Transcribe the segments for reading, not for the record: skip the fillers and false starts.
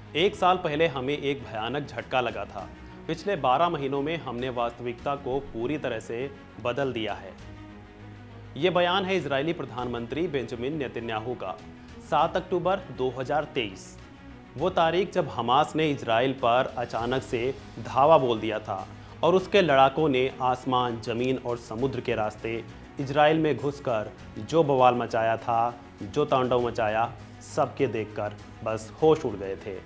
एक साल पहले हमें एक भयानक झटका लगा था। पिछले 12 महीनों में हमने वास्तविकता को पूरी तरह से बदल दिया है। ये बयान है इजरायली प्रधानमंत्री बेंजामिन नेतन्याहू का। 7 अक्टूबर 2023, वो तारीख जब हमास ने इजराइल पर अचानक से धावा बोल दिया था और उसके लड़ाकों ने आसमान, जमीन और समुद्र के रास्ते इजराइल में घुसकर जो बवाल मचाया था, जो तांडव मचाया, सबके देखकर बस होश उड़ गए थे।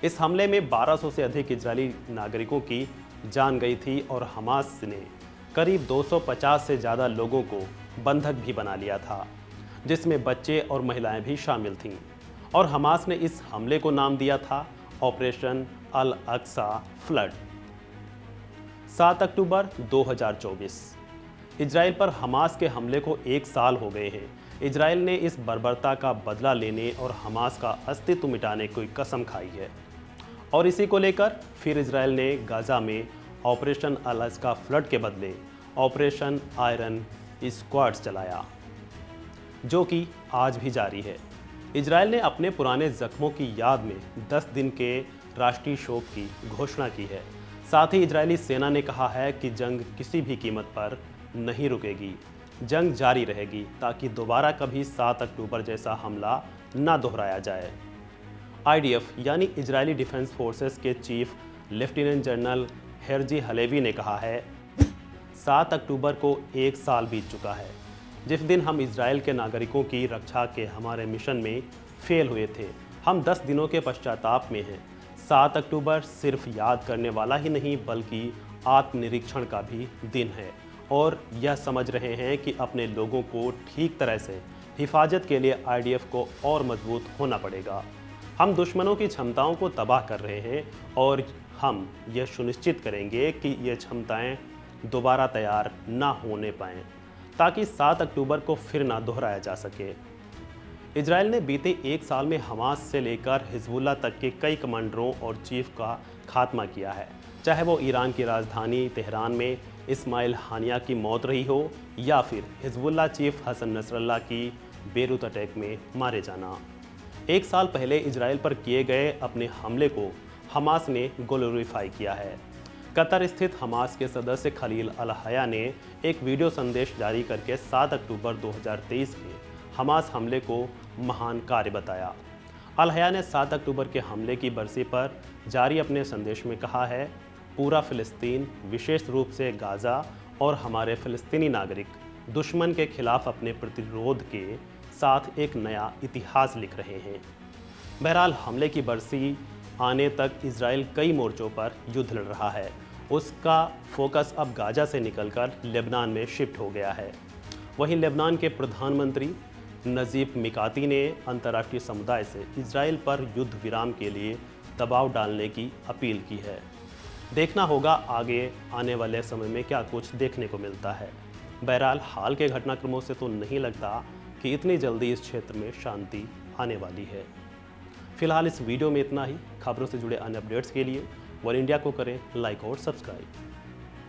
इस हमले में 1200 से अधिक इजरायली नागरिकों की जान गई थी और हमास ने करीब 250 से ज़्यादा लोगों को बंधक भी बना लिया था, जिसमें बच्चे और महिलाएं भी शामिल थीं। और हमास ने इस हमले को नाम दिया था ऑपरेशन अल अक्सा फ्लड। 7 अक्टूबर 2024, इजराइल पर हमास के हमले को एक साल हो गए हैं। इजराइल ने इस बर्बरता का बदला लेने और हमास का अस्तित्व मिटाने की कसम खाई है। और इसी को लेकर फिर इजराइल ने गाजा में ऑपरेशन अल अक्सा फ्लड के बदले ऑपरेशन आयरन स्क्वाड्स चलाया, जो कि आज भी जारी है। इजराइल ने अपने पुराने जख्मों की याद में 10 दिन के राष्ट्रीय शोक की घोषणा की है। साथ ही इजरायली सेना ने कहा है कि जंग किसी भी कीमत पर नहीं रुकेगी, जंग जारी रहेगी ताकि दोबारा कभी 7 अक्टूबर जैसा हमला ना दोहराया जाए। आईडीएफ यानी इजरायली डिफेंस फोर्सेस के चीफ लेफ्टिनेंट जनरल हेर्जी हलेवी ने कहा है, 7 अक्टूबर को एक साल बीत चुका है जिस दिन हम इजराइल के नागरिकों की रक्षा के हमारे मिशन में फेल हुए थे। हम 10 दिनों के पश्चाताप में हैं। 7 अक्टूबर सिर्फ याद करने वाला ही नहीं बल्कि आत्मनिरीक्षण का भी दिन है और यह समझ रहे हैं कि अपने लोगों को ठीक तरह से हिफाजत के लिए आईडीएफ को और मजबूत होना पड़ेगा। हम दुश्मनों की क्षमताओं को तबाह कर रहे हैं और हम यह सुनिश्चित करेंगे कि ये क्षमताएं दोबारा तैयार ना होने पाएं ताकि 7 अक्टूबर को फिर ना दोहराया जा सके। इजराइल ने बीते एक साल में हमास से लेकर हिजबुल्लाह तक के कई कमांडरों और चीफ का खात्मा किया है, चाहे वो ईरान की राजधानी तेहरान में इस्माइल हानिया की मौत रही हो या फिर हिजबुल्लाह चीफ हसन नसरल्लाह की बेरूत अटैक में मारे जाना। एक साल पहले इजराइल पर किए गए अपने हमले को हमास ने ग्लोरीफाई किया है। कतर स्थित हमास के सदस्य खलील अल हया ने एक वीडियो संदेश जारी करके 7 अक्टूबर 2023 के हमास हमले को महान कार्य बताया। अल हया ने 7 अक्टूबर के हमले की बरसी पर जारी अपने संदेश में कहा है, पूरा फिलिस्तीन, विशेष रूप से गाजा और हमारे फिलिस्तीनी नागरिक दुश्मन के खिलाफ अपने प्रतिरोध के साथ एक नया इतिहास लिख रहे हैं। बहरहाल हमले की बरसी आने तक इजराइल कई मोर्चों पर युद्ध लड़ रहा है। उसका फोकस अब गाजा से निकलकर लेबनान में शिफ्ट हो गया है। वहीं लेबनान के प्रधानमंत्री नजीब मिकाती ने अंतर्राष्ट्रीय समुदाय से इजराइल पर युद्ध विराम के लिए दबाव डालने की अपील की है। देखना होगा आगे आने वाले समय में क्या कुछ देखने को मिलता है। बहरहाल हाल के घटनाक्रमों से तो नहीं लगता कि इतनी जल्दी इस क्षेत्र में शांति आने वाली है। फिलहाल इस वीडियो में इतना ही। खबरों से जुड़े अन्य अपडेट्स के लिए वन इंडिया को करें लाइक और सब्सक्राइब।